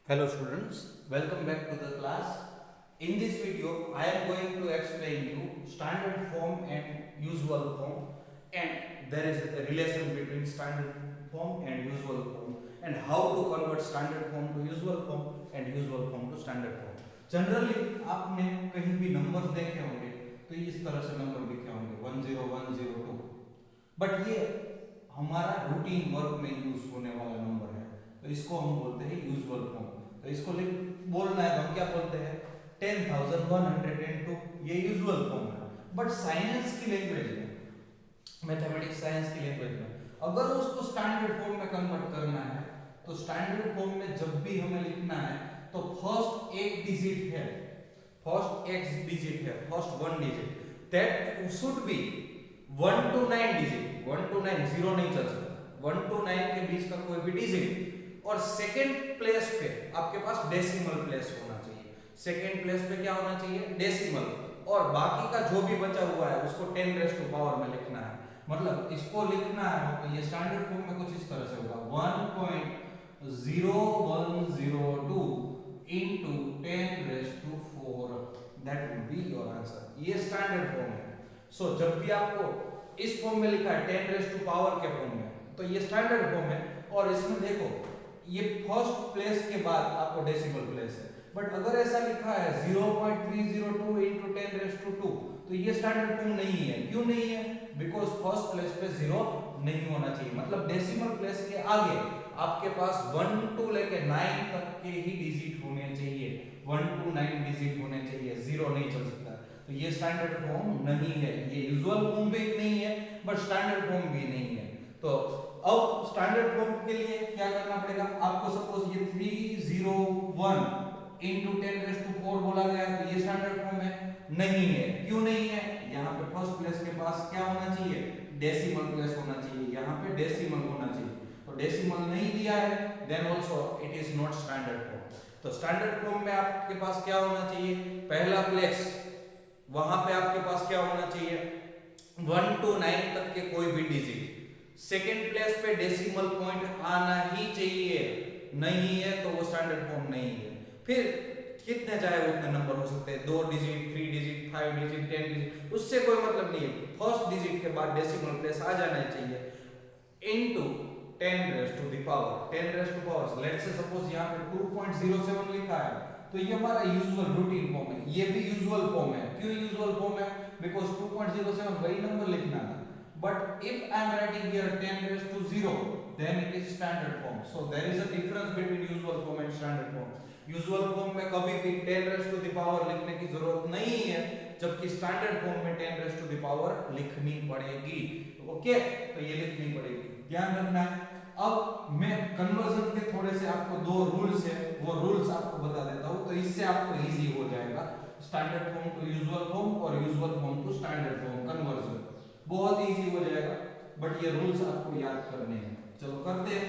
Hello students, welcome back to the class. In this video, I am going to explain you standard form and usual form, and there is a relation between standard form and usual form, and how to convert standard form to usual form and usual form to standard form. Generally आपने कहीं भी numbers देखे होंगे तो इस तरह से number लिखे होंगे 10102, बट ये हमारा रूटीन वर्क में यूज होने वाला नंबर है, तो इसको हम बोलते हैं यूजुअल फॉर्म। तो इसको लिख बोलना है तो हम क्या बोलते हैं 10102, ये यूजुअल फॉर्म है। बट साइंस की लैंग्वेज में, मैथमेटिक्स साइंस की लैंग्वेज में अगर उसको स्टैंडर्ड फॉर्म में कन्वर्ट करना है तो स्टैंडर्ड फॉर्म में जब भी हमें लिखना है तो फर्स्ट एक डिजिट है, फर्स्ट एक्स डिजिट है, first one digit, that should be 1 to 9 digit. 1 to 9 zero नहीं चल सकता, 1 to 9 के बीच का कोई भी डिजिट, और सेकंड प्लेस पे आपके पास डेसिमल प्लेस होना चाहिए। सेकंड प्लेस पे क्या होना चाहिए, डेसिमल, और बाकी का जो भी बचा हुआ है उसको 10 रेज़ टू पावर में लिखना है। मतलब इसको लिखना है तो ये स्टैंडर्ड फॉर्म में कुछ इस तरह से होगा 1.0102 into 10 raised to 4, that would be your answer। ये स्टैंडर्ड फॉर्म है। सो जब भी आपको इस फॉर्म में लिखा है 10 रेज़ टू पावर के फॉर्म में तो ये स्टैंडर्ड फॉर्म है, और इसमें देखो ये फर्स्ट प्लेस के बाद आपको डेसिमल प्लेस है। बट अगर ऐसा लिखा है 0.302 into 10 raised to 2 तो ये स्टैंडर्ड फॉर्म नहीं है। क्यों नहीं है? बिकॉज फर्स्ट प्लेस पे 0 नहीं होना चाहिए। मतलब डेसिमल प्लेस के आगे आपके पास 1 to लेके 9 तक के ही डिजिट होने चाहिए, 1 to 9 डिजिट होने चाहिए, 0 नहीं चल सकता। तो ये स्टैंडर्ड फॉर्म नहीं है, ये यूजुअल फॉर्म भी नहीं है बट स्टैंडर्ड फॉर्म भी नहीं है। तो अब स्टैंडर्ड फॉर्म के लिए क्या करना पड़ेगा, आपको सपोज ये 301 into 10 raised to 4 बोला गया है तो ये स्टैंडर्ड फॉर्म है, नहीं है। क्यों नहीं है? यहाँ पे फर्स्ट प्लेस के पास क्या होना चाहिए, डेसिमल प्लेस होना चाहिए, यहाँ पे डेसिमल होना चाहिए, तो डेसिमल नहीं दिया है, then also it is not standard form. तो स्टैंडर्ड फॉर्म में आपके पास क्या होना चाहिए, पहला प्लेस वहां पे आपके पास क्या होना चाहिए 1 to 9 तक के कोई भी डिजिट, सेकंड प्लेस पे डेसिमल पॉइंट आना ही चाहिए, नहीं है तो वो स्टैंडर्ड फॉर्म नहीं है। फिर कितने चाहे उतने नंबर हो सकते हैं, 2 डिजिट, 3 डिजिट, 5 डिजिट, 10 डिजिट, उससे कोई मतलब नहीं है। फर्स्ट डिजिट के बाद डेसिमल प्लेस आ जाना चाहिए into 10 raise to the power, 10 raise to power, let's say suppose यहाँ पे 2.07 लिखा है तो ये हमारा यूजुअल रूटीन फॉर्म है, ये भी यूजुअल फॉर्म है। क्यों यूजुअल फॉर्म है? बिकॉज 2.07 वही नंबर लिखना था। But if I am writing here 10 raised to 0, then it is standard form. So there is a difference between usual form and standard form. Usual form में कभी भी 10 raised to the power लिखने की जरूरत नहीं है, जबकि स्टैंडर्ड फॉर्म में 10 raised to the power लिखनी पड़ेगी। ओके, तो ये लिखनी पड़ेगी, ध्यान रखना है। अब मैं कन्वर्जन के थोड़े से आपको दो रूल्स है, वो रूल्स आपको बता देता हूँ, तो इससे आपको इजी हो जाएगा standard form to usual form और usual form to standard form conversion. बहुत इजी हो जाएगा, बट ये रूल्स आपको याद करने हैं। चलो करते हैं।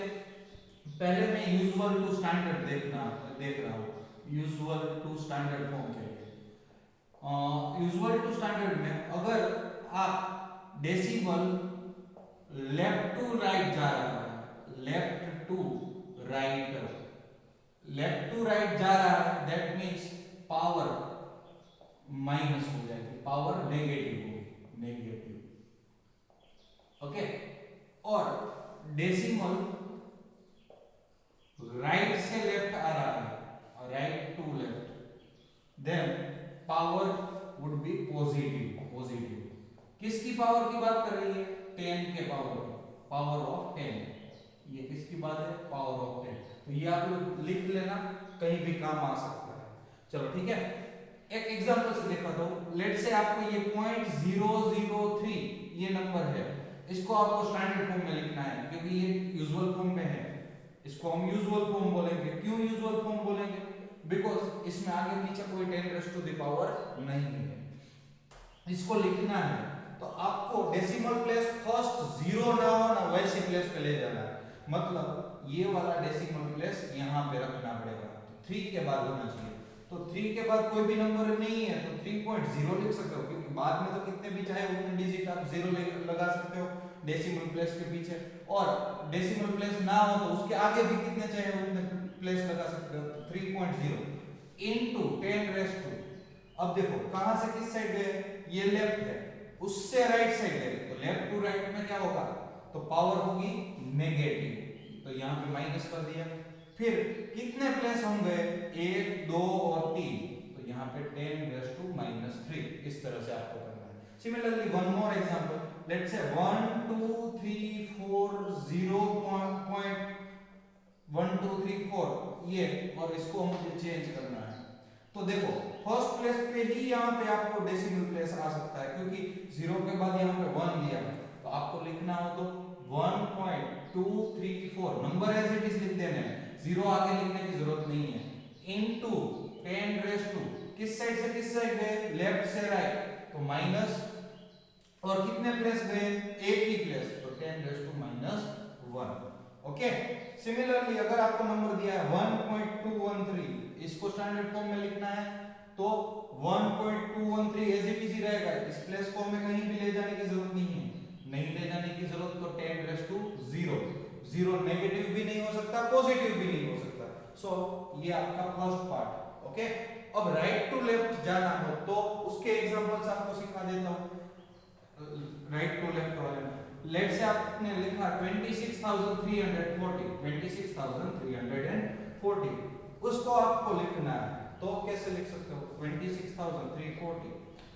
पहले मैं यूजुअल टू स्टैंडर्ड देख रहा हूँ यूजुअल टू स्टैंडर्ड फॉर्म के लिए। यूजुअल टू स्टैंडर्ड में अगर आप डेसिमल लेफ्ट टू राइट जा रहा है, लेफ्ट टू राइट जा रहा है, दैट मीन्स पावर माइनस हो जाएगी, पावर नेगेटिव होगी, नेगेटिव। ओके, और डेसिमल राइट से लेफ्ट आ रहा है, right to left, then power would be positive, positive. किसकी पावर की बात कर रही है, 10 के पावर, पावर ऑफ 10। ये किसकी बात है, पावर ऑफ 10। तो ये आप लोग लिख लेना, कहीं भी काम आ सकता है। चलो ठीक है, एक एग्जांपल से दिखाता हूं। लेट से आपको ये 0.003 ये नंबर है, इसको आपको स्टैंडर्ड फॉर्म में लिखना है क्योंकि ये यूजुअल फॉर्म में है, इसको हम यूजुअल फॉर्म बोलेंगे। क्यों यूजुअल फॉर्म बोलेंगे? बिकॉज इसमें आगे पीछे कोई 10 रेज़ टू द पावर नहीं है। इसको लिखना है तो आपको डेसिमल प्लेस फर्स्ट 0 ना हो ना वैसे प्लेस पे ले जाना है, मतलब ये वाला डेसिमल प्लेस यहाँ पे रखना पड़ेगा, तो 3 के बाद होना चाहिए। तो 3 के बाद कोई भी नंबर नहीं है तो 3.0 लिख सकते हो, क्योंकि बाद में तो कितने भी चाहे उतने डिजिट आप 0 लगा सकते हो डेसिमल प्लेस के पीछे, और डेसिमल प्लेस ना हो तो उसके आगे भी कितने चाहे उतने प्लेस लगा सकते हो 3.0 इनटू 10 रेस टू, अब देखो कहां से किस साइड गए, ये लेफ्ट है, उससे राइट साइड गए, तो लेफ्ट टू राइट में क्या होगा, तो पावर होगी नेगेटिव, तो यहां पे माइनस कर दिया। फिर कितने प्लेस होंगे, 1 2 और 3, तो यहां पे 10 रेस टू -3, इस तरह से आपको करना है। Similarly one more example, let's say 1 2 3 4 0.1 2 3 4 ये, और इसको मुझे चेंज करना है। तो देखो फर्स्ट प्लेस पे ही यहाँ पे आपको डेसिमल प्लेस आ सकता है, क्योंकि 0 के बाद यहाँ पे 1 दिया है, तो आपको लिखना हो तो 1.234 नंबर एज इट इज लिख देना है, 0 आगे लिखने की जरूरत नहीं है, इनटू 10 रेस टू, किस साइड से किस साइड गए, लेफ्ट से राइट, तो माइनस, और कितने प्लेस गए, एक ही प्लेस, तो 10 रेस टू -1। ओके, सिमिलरली अगर आपको नंबर दिया है 1.213, इसको स्टैंडर्ड फॉर्म में लिखना है, तो 1.213 एज इट इज ही रहेगा, इस प्लेस को हमें कहीं भी ले जाने की जरूरत नहीं है, नहीं ले जाने की जरूरत, तो 10 रेस टू 0, 0 नेगेटिव भी नहीं हो सकता, पॉजिटिव भी नहीं हो सकता। सो ये आपका फर्स्ट पार्ट। ओके, अब राइट टू लेफ्ट जाना हो तो उसके एग्जांपल्स आपको सिखा देता हूं। राइट टू लेफ्ट वाले में लेट से आपने लिखा 26,340, उसको आपको लिखना है, तो कैसे लिख सकते हो, 26,340,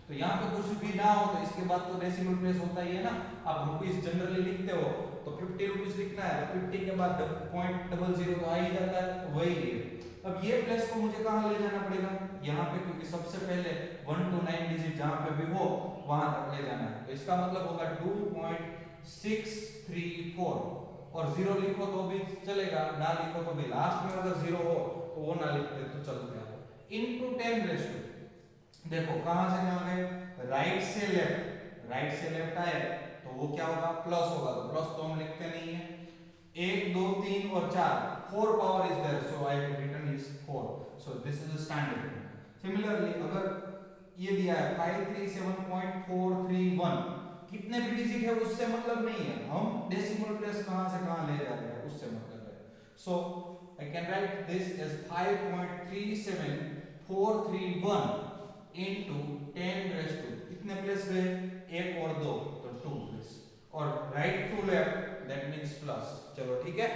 तो यहाँ पे कुछ भी ना हो तो इसके बाद तो डेसिमल प्लेस होता ही है ना, आप रुपीस जनरली लिखते हो तो 50 रुपीस लिखना है, तो 50 के बाद 0.00 तो आ ही जाता है, तो वही है। अब ये प्लेस को मुझे कहाँ ले जाना पड़ेगा, यहाँ पे, क्योंकि सबसे पहले 1 to 9 डिजिट जहाँ पे भी हो वहां तक ले जाना है, तो इसका मतलब होगा 2.634, और 0 लिखो तो भी चलेगा, ना लिखो तो भी, लास्ट में अगर 0 हो तो वो ना लिखते तो चलता है, इनटू 10 रेस टू, देखो कहां से कहां गए, राइट से लेफ्ट, राइट से लेफ्ट आए तो वो क्या होगा, प्लस होगा, तो प्लस तो हम लिखते नहीं है, 1 2 3 और 4, 4 power is there, so I have written is 4, so this is a standard. Similarly अगर ये दिया है 537.431, कितने भी डिजिट है उससे मतलब नहीं है, हम डेसिमल प्लेस कहां से कहां ले जा रहे हैं उससे मतलब है। सो I can write this as 5.37431 into 10 raise to, कितने प्लेस गए, 1 और 2, तो 2 प्लेस, और right to left that means plus. चलो ठीक है,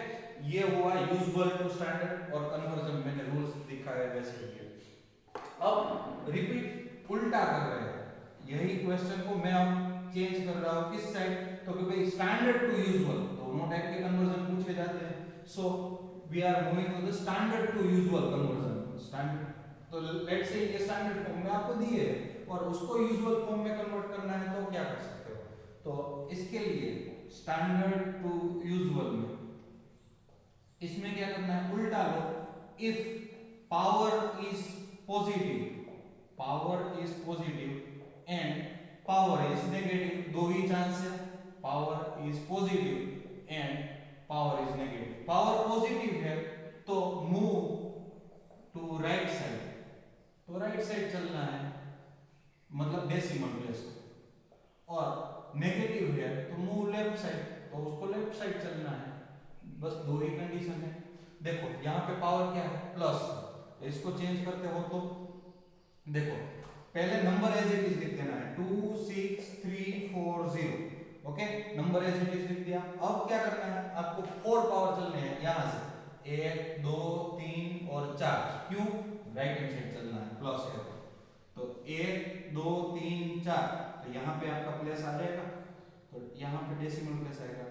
ये हुआ यूजुअल टू स्टैंडर्ड, और कन्वर्जन मैंने रूल्स दिखाए वैसे ही। अब रिपीट उल्टा कर रहे हैं, यही क्वेश्चन को मैं अब चेंज कर रहा हूं किस साइड, तो क्योंकि स्टैंडर्ड टू यूजुअल दोनों टाइप के कन्वर्जन पूछे जाते हैं, so we are moving to the standard to usual conversion. Standard, तो लेट्स से ये स्टैंडर्ड फॉर्म में आपको दिए और उसको यूजुअल फॉर्म में कन्वर्ट करना है, तो क्या कर सकते हो, तो इसके लिए स्टैंडर्ड टू यूजुअल में इसमें क्या करना है, उल्टा लो, if power is positive, power is positive and power is negative, दो ही चांस है, power is positive and power is negative, power positive है तो मूव टू राइट साइड, तो राइट साइड चलना है, मतलब डेसिमल प्लेस, और नेगेटिव है तो मूव लेफ्ट साइड, तो उसको लेफ्ट साइड चलना है, बस दो ही कंडीशन है। देखो यहाँ पे पावर क्या है, प्लस, इसको चेंज करते हो तो देखो पहले नंबर एज इट इज लिख देना है, 26340, okay, number as it is लिख दिया। अब क्या करना है, आपको 4 पावर चलने हैं यहां से, 1 2 3 और 4, क्यों, राइट हैंड साइड चलना है, प्लस है, तो 1 2 3 4, तो यहाँ पे आपका प्लेस आ जाएगा, तो यहाँ पे डेसिमल प्लेस आएगा,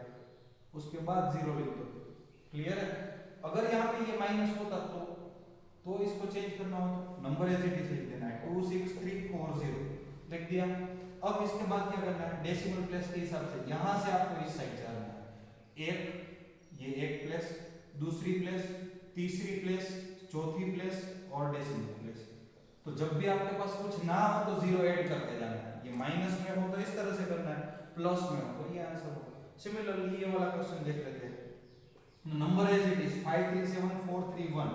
उसके बाद 0 लिख दो, क्लियर है। अगर यहाँ पे ये माइनस होता तो इसको चेंज करना हो तो नंबर एज इट इज लिख देना है, 26340 लिख दिया। अब इसके बाद क्या करना है, डेसिमल प्लेस के हिसाब से यहां से आपको इस साइड जाना है, ये एक प्लेस, दूसरी प्लेस, तीसरी प्लेस, चौथी प्लेस और डेसिमल प्लेस। तो जब भी आपके पास कुछ ना हो तो 0 ऐड करते जाना है, ये माइनस में हो तो इस तरह से करना है, प्लस में हो तो ये आंसर हो। सिमिलरली ये वाला क्वेश्चन देख लेते हैं, number as it is 537431,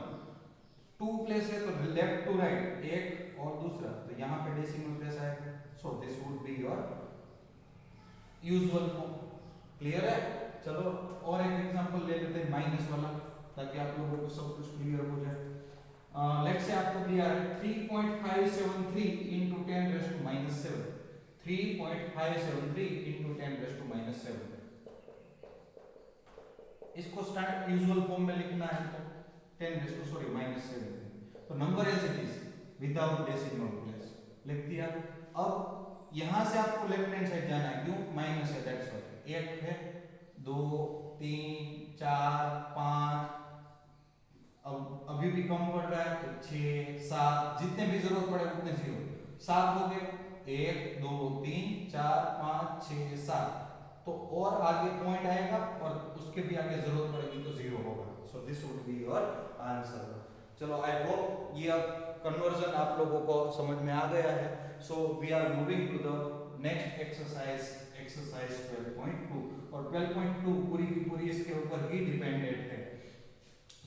2 place है तो लेफ्ट टू राइट, एक और दूसरा, तो यहाँ पे डेसिमल प्लेस आएगा, so this would be your usual form, clear है। चलो और एक एग्जांपल ले लेते हैं माइनस वाला, ताकि आप लोगों को सब कुछ क्लियर हो जाए। लेट्स से आपको दिया है 3.573 into 10 raised to minus 7, 3.573 into 10 raised to minus 7। इसको स्टैंडर्ड यूजुअल फॉर्म में लिखना है तो 10 raised to सॉरी minus 7, तो number as it is without decimal place लिख दिया। अब यहां से आपको लेफ्ट हैंड साइड जाना है, क्यों? माइनस है, दैट्स व्हाई। 1 है, 2 3 4 5, अब अभी भी कम पड़ रहा है तो 6 7, जितने भी जरूरत पड़े उतने जीरो। 7 हो गए, 1 2 3 4 5 6 7, तो और आगे पॉइंट आएगा और उसके भी आगे जरूरत पड़ेगी तो जीरो होगा। So this would be your answer. चलो आई होप ये अब कन्वर्जन आप लोगों को समझ में आ गया है। So we are moving to the next exercise, exercise 12.2, और 12.2 पूरी की पूरी इसके ऊपर ही डिपेंडेंट है।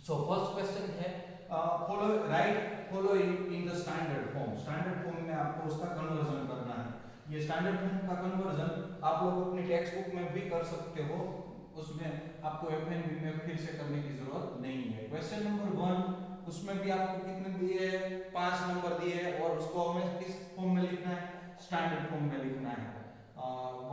सो फर्स्ट क्वेश्चन है follow right following in the standard form. Standard form में आपको उसका कन्वर्जन करना है। ये स्टैंडर्ड फॉर्म का कन्वर्जन आप लोग अपनी टेक्स्ट बुक में भी कर सकते हो, उसमें आपको एफएनबी में फिर से करने की जरूरत नहीं है। क्वेश्चन नंबर 1, उसमें भी आपको कितने दिए हैं? 5 नंबर दिए हैं, और उसको हमें किस फॉर्म में लिखना है? स्टैंडर्ड फॉर्म में लिखना है।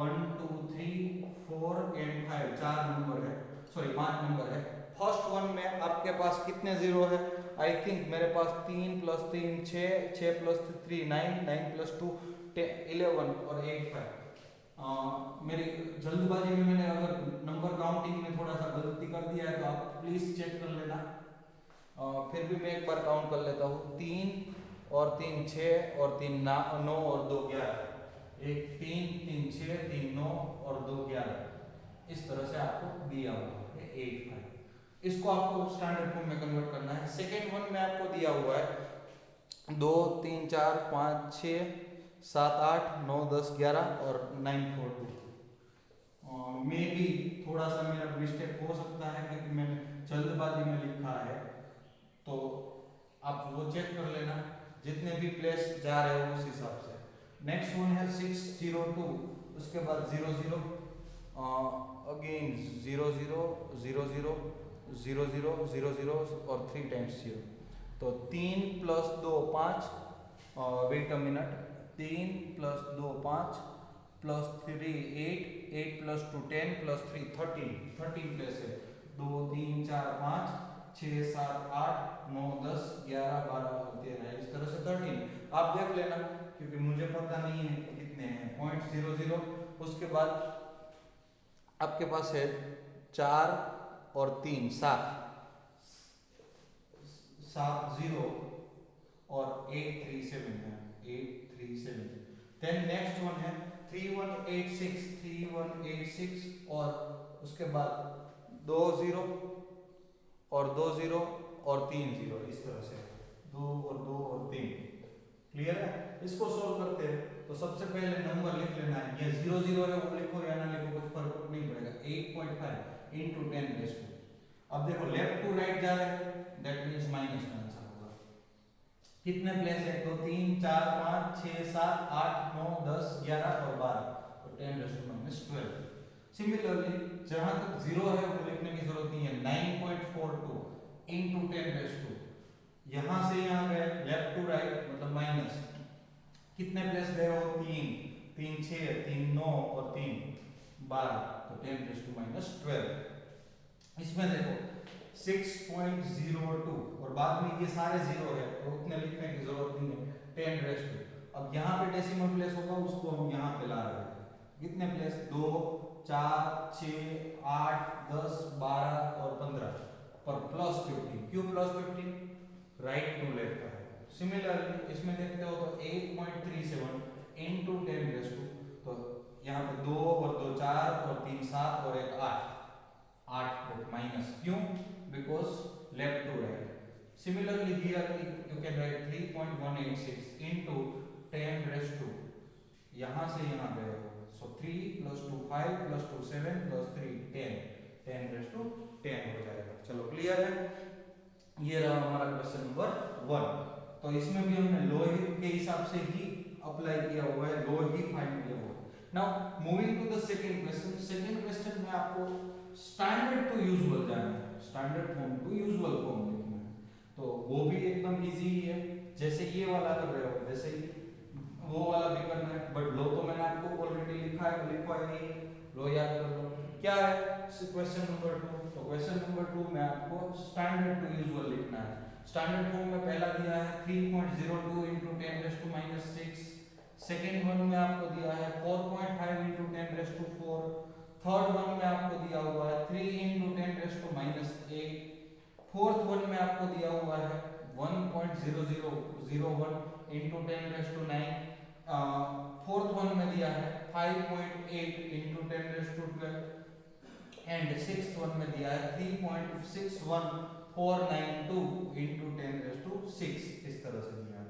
1 2 3 4 एंड 5, 4 नंबर है, सॉरी 5 नंबर है। फर्स्ट वन में आपके पास कितने जीरो है? आई थिंक मेरे पास 3 + 3 6, 6 + 3 9, 9 + 2 11 और 8 5। मेरी जल्दबाजी में मैंने अगर नंबर काउंटिंग में थोड़ा सा गलती कर दिया है तो आप प्लीज चेक कर लेना। फिर भी मैं एक बार काउंट कर लेता हूँ। 3 और 3 6 और 3 9 और 2 11, 1 3 3 6 3 9 और 2 11, इस तरह से आपको दिया हुआ है 8 5। इसको आपको स्टैंडर्ड फॉर्म में कन्वर्ट करना है। सेकेंड वन में आपको दिया हुआ है 2 3 4 5 6 7 8 9 10 11 और 9 4 2। मे भी थोड़ा सा मेरा मिस्टेक हो सकता है क्योंकि मैंने जल्दबाजी में लिखा है, तो आप वो चेक कर लेना जितने भी प्लेस जा रहे हो उस हिसाब से। नेक्स्ट वन है 6 0 2, उसके बाद 0 0, अगेन 0 0 0 0 0 0 0 0 और 3 टाइम्स 0, तो 3 + 2 5, वेट अ मिनट, 3 + 2 5 + 3 8, 8 + 2 10 + 3 13 प्लेस है। 2 3 4 5 6 7 8 9 10 11 12 13, इस तरह से 13। आप देख लेना क्योंकि मुझे पता नहीं है कितने हैं। पॉइंट 0 0, उसके बाद आपके पास है 4 और 3 7 0 और 8 3 7 है, 8 3 7। देन नेक्स्ट वन है 3 1 8 6, 3 1 8 6 और उसके बाद 2 0 और 2 0 और 3 0, इस तरह से 2 और 2 और 3। क्लियर है? इसको सोल्व करते हैं तो सबसे पहले नंबर लिख लेना है। ये 0 0 है वो लिखो या ना लिखो कुछ फर्क नहीं पड़ेगा। 8.5 into 10 raised to, अब देखो लेफ्ट टू राइट जा रहे हैं, दैट मींस माइनस का आंसर होगा। कितने प्लेस है? 2 3 4 5 6 7 8 9 10 11 और 12, तो 10 raised to -12। सिमिलरली जहां तक 0 है वो लिखने की जरूरत नहीं है। 9.42 into 10 raised to, यहां से यहां गए लेफ्ट टू राइट मतलब माइनस, कितने प्लेस गए हो? 3 3 6 3 9 और 3 12, तो 10 raised to -12। इसमें देखो 6.02 और बाद में ये सारे जीरो है तो उतने लिखने की जरूरत नहीं है। 10 raised to, अब यहाँ पे डेसिमल प्लेस होगा उसको हम यहाँ पे ला रहे हैं। कितने प्लेस? 2 4 6 8 10 12 और 15 पर +15। क्यों +15? राइट टू लेफ्ट है। सिमिलरली इसमें देखते हो तो 8.37 into 10 raised to, तो यहाँ पे 2 और 2 4 और 3 7 और 1 8 माइनस, क्यों? Because left to right. Similarly here you can write 3.186 into 10 raised to, यहाँ से यहाँ गए सो 3 + 2 5 + 2 7 + 3 10, 10 raised to 10 हो जाएगा। चलो क्लियर है? ये रहा हमारा क्वेश्चन नंबर 1। तो इसमें भी हमने लो के हिसाब से ही अप्लाई किया हुआ है, लो ही फाइंड किया हुआ है। Now moving to the second question. Second question में आपको स्टैंडर्ड टू यूजुअल जाना है। Standard form to usual form लिखना है। तो वो भी एकदम इजी ही है, जैसे ये वाला कर रहे हो वैसे ही वो वाला भी करना है। बट लो तो मैंने आपको ऑलरेडी लिखा है, लिखवा ही लो, याद कर लो क्या है क्वेश्चन नंबर 2। तो क्वेश्चन नंबर 2 में आपको स्टैंडर्ड टू यूजुअल लिखना है। स्टैंडर्ड फॉर्म में पहला दिया है 3.02 × 10⁻⁶। सेकंड वन में आपको दिया है 4.5 × 10⁴। थर्ड वन में आपको दिया हुआ है 3 × 10⁻⁸। फोर्थ वन में आपको दिया हुआ है 1.0001 × 10⁹। फोर्थ वन में दिया है 5.8 × 10⁻12 एंड सिक्स्थ वन में दिया है 3.61492 × 10⁶। इस तरह से दिया है।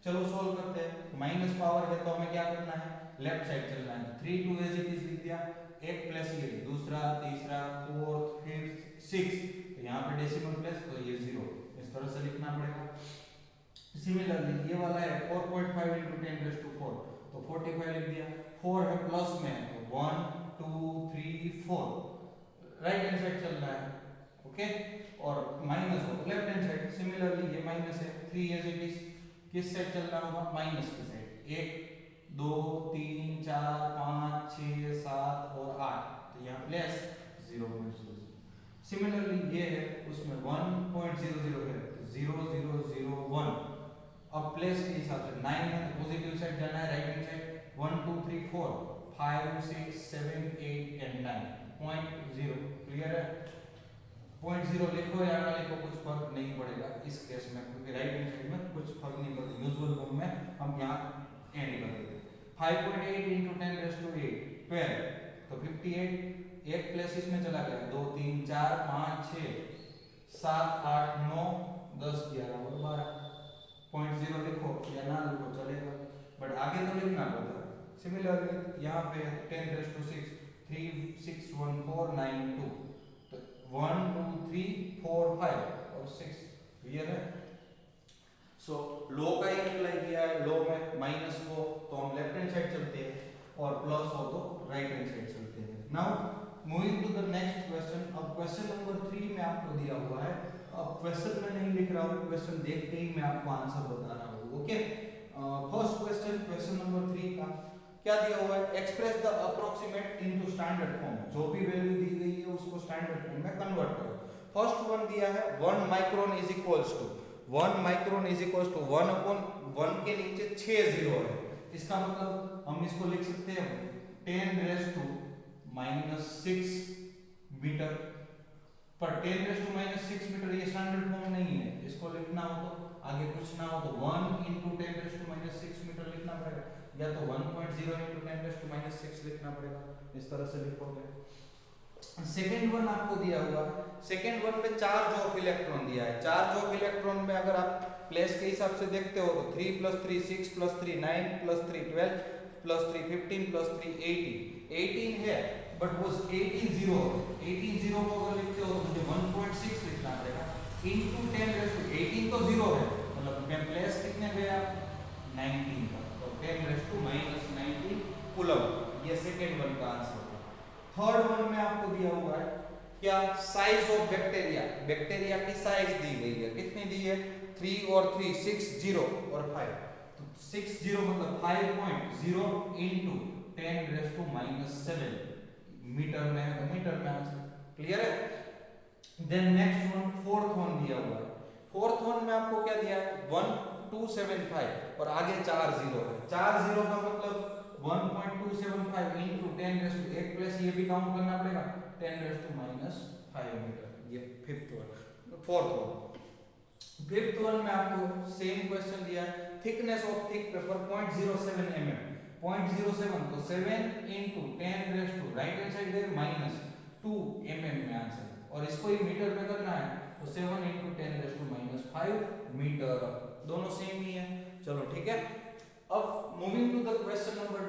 चलो सॉल्व करते हैं। माइनस पावर है तो हमें क्या करना है, लेफ्ट साइड चलना है। 3 2 एज इट इज लिख दिया, एक प्लस ये दूसरा तीसरा फोर्थ फिफ्थ सिक्स्थ, तो यहाँ पे डेसिमल प्लस तो ये 0, इस तरह से लिखना पड़ेगा। सिमिलरली ये वाला है 4.5 × 10⁴, तो 45 लिख दिया। 4 है प्लस में तो 1 2 3 4 राइट हैंड साइड चल रहा है, ओके। और माइनस हो लेफ्ट हैंड साइड। सिमिलरली ये माइनस है 3 एज इट इज किस साइड चल रहा होगा, माइनस की साइड। 1 2 3 4 5 6 7 और 8, तो यहाँ प्लस 0.00। सिमिलरली ये है उसमें 1.00 है तो 0001। अब प्लेस के हिसाब से 9 है तो पॉजिटिव साइड जाना है, right hand side. 1 2 3 4 5 6 7 8 and 9 0.0 clear है। 0.0 लिखो या ना लिखो कुछ फर्क नहीं पड़ेगा इस केस में, क्योंकि राइट हैंड साइड में कुछ फर्क नहीं पड़ता। यूजुअल फॉर्म में हम यहाँ एड कर देते हैं। 5.8 × 10⁸ 12 तो 58, एक प्लेस इसमें चला गया, 2 3 4 5 6 7 8 9 10 11 और 12। 0.0 लिखो या ना लिखो चलेगा, बट आगे तो लिखना पड़ता है। सिमिलरली यहाँ पे 10⁶ 3 6 1 4 9 2, तो 1 2 3 4 5 और 6 क्लियर है। सो लो का ही अप्लाई किया है। लो में माइनस हो तो हम लेफ्ट हैंड साइड चलते हैं और प्लस हो तो राइट हैंड साइड चलते हैं। Now moving to the next question. अब क्वेश्चन नंबर 3 में आपको दिया हुआ है, अब क्वेश्चन में नहीं लिख रहा हूँ, क्वेश्चन देखते ही मैं आपको आंसर बता रहा हूँ, okay. First question, question number 3 का क्या दिया हुआ है, express the approximate into standard form. जो भी वैल्यू दी गई है उसको स्टैंडर्ड फॉर्म में कन्वर्ट करो। फर्स्ट वन दिया है 1 micron is equals to 1 micron is equals to 1/1 के नीचे 6 जीरो है। इसका मतलब हम इसको लिख सकते हैं 10⁻⁻6 मीटर। पर 10⁻⁻6 मीटर ये स्टैंडर्ड फॉर्म नहीं है, इसको लिखना हो तो आगे कुछ ना हो तो 1 × 10⁻⁻6 मीटर लिखना पड़ेगा, या तो 1.0 × 10⁻⁶ लिखना पड़ेगा। इस तरह से लिखोगे। सेकंड वन आपको दिया हुआ, सेकंड वन में चार्ज ऑफ इलेक्ट्रॉन दिया है। चार्ज ऑफ इलेक्ट्रॉन में अगर आप प्लेस के हिसाब से देखते हो तो 3 + 3 6 + 3 9 + 3 12 + 3 15 + 3 18 है, बट वो 18 0 को अगर लिखते हो तो मुझे 1.6 लिखना पड़ेगा इनटू 10⁻18 तो 0 है, मतलब मैं प्लेस कितने गया 19 का, तो 10⁻⁻19 कूलम। ये सेकंड वन का आंसर है। थर्ड वन में आपको दिया हुआ है क्या, साइज ऑफ बैक्टीरिया। बैक्टीरिया की साइज दी गई है, कितनी दी है 3 और 3 6 0 और 5, तो 6 0 मतलब 5.0 इनटू 10⁻⁻7 मीटर में है, तो मीटर में आंसर क्लियर है। Then next one, fourth one दिया हुआ है। फोर्थ वन में आपको क्या दिया है 1275 और आगे 4 0 है। 4 0 का मतलब 1.275 इनटू 10⁻, एक प्लस ये भी काउंट करना पड़ेगा 10⁻⁻5 मीटर। ये fifth one. Fourth one, fifth one में आपको सेम क्वेश्चन दिया है, thickness of thick paper 0.07 mm। 0.07 तो 7 इनटू 10⁻, राइट हैंड साइड है -2 mm में आंसर, और इसको ही मीटर में करना है तो 7 इनटू 10⁻5 मीटर। दोनों सेम ही है, चलो ठीक है। अब moving to the question number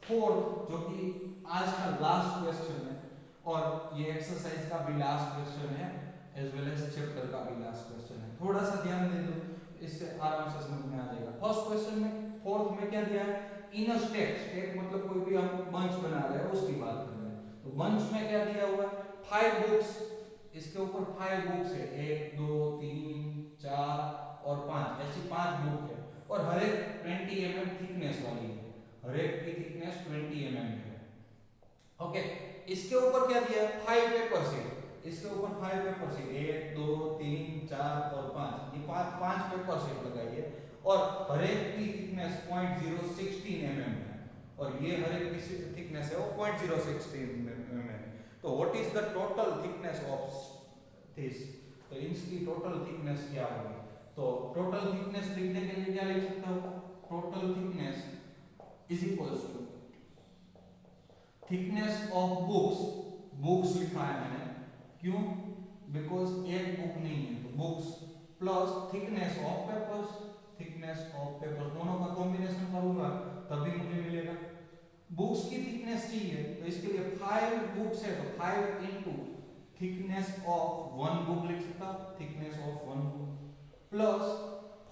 4, जो कि आज का लास्ट क्वेश्चन है, और ये एक्सरसाइज का भी लास्ट क्वेश्चन है, एज वेल एज चैप्टर का भी लास्ट क्वेश्चन है। थोड़ा सा ध्यान दे दो, इससे आराम से समझ में आ जाएगा। फर्स्ट क्वेश्चन में, फोर्थ में क्या दिया है, इन अ स्टेक। स्टेक मतलब कोई भी हम बंच बना रहे हैं उसकी बात कर रहे हैं, तो बंच में क्या दिया हुआ है 5 बुक्स इसके ऊपर 5 बुक्स है, 1 2 3 4 और 5, ऐसी 5 बुक है और हर एक 20 mm थिकनेस वाली है, हर एक की थिकनेस 20 mm है। ओके, इसके ऊपर क्या दिया है, 5 पेपर शीट, इसके ऊपर 5 पेपर शीट, 1 2 3 4 और 5, ये 5 पेपर शीट लगाई है और हर एक की थिकनेस 0.016 mm है और ये हर एक की थिकनेस है वो 0.016 mm है। तो what is the total thickness of this, तो इसकी टोटल थिकनेस क्या होगी, तो टोटल थिकनेस लिखने के लिए क्या लिख सकता हूं, total thickness is equals to thickness of books, books लिखा है मैंने, क्यों, बिकॉज एक बुक नहीं है तो books plus thickness of papers, thickness of papers दोनों का कॉम्बिनेशन करूंगा तभी मुझे मिलेगा। बुक्स की थिकनेस चाहिए तो इसके लिए 5 बुक्स है तो 5 इनटू थिकनेस ऑफ 1 बुक लिख सकता हूं, thickness of 1 book plus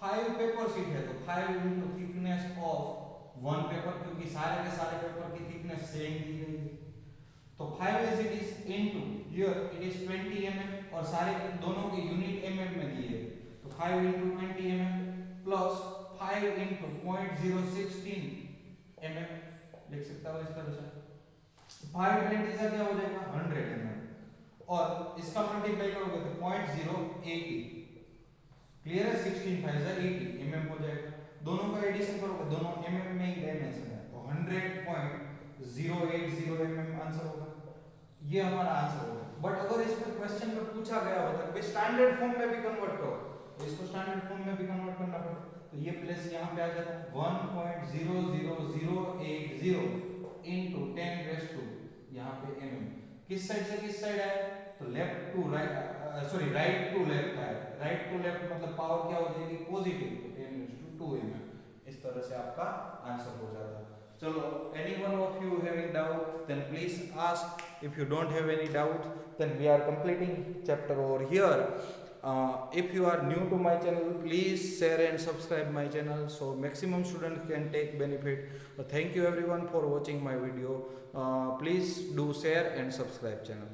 5 paper sheet है तो 5 इनटू थिकनेस ऑफ 1 पेपर, क्योंकि सारे के सारे पेपर की थिकनेस सेम दी गई है तो 5 as it is into here it is 20 mm और सारे दोनों के यूनिट mm में दिए तो 5 into 20 mm plus 5 into 0.016 mm लिख सकता हूं इस तरह से, 520 का क्या हो जाएगा 100 mm और इसका मल्टीप्लाई करोगे तो 0.080, क्लियर है, 16 5 80 mm हो जाएगा, दोनों का एडिशन करोगे दोनों mm में ही डायमेंशन है तो 100.080 mm आंसर होगा, ये हमारा आंसर होगा। बट अगर इसमें क्वेश्चन में पूछा गया होता कि स्टैंडर्ड फॉर्म में भी कन्वर्ट करो तो इसको स्टैंडर्ड फॉर्म में भी कन्वर्ट करना पड़ता तो ये प्लस यहाँ पे आ जाता 1.00080 इनटू 10 रेज़ टू यहाँ पे mm, किस साइड से किस साइड है तो left to right, sorry right to left है, राइट टू लेफ्ट मतलब पावर क्या हो जाएगी पॉजिटिव, तो 10 रेज़ टू 2 mm, इस तरह से आपका आंसर हो जाता है। चलो, anyone of you having doubt then please ask, if you don't have any doubt then we are completing chapter over here. If you are new to my channel please share and subscribe my channel so maximum students can take benefit. Thank you everyone for watching my video. Please do share and subscribe channel.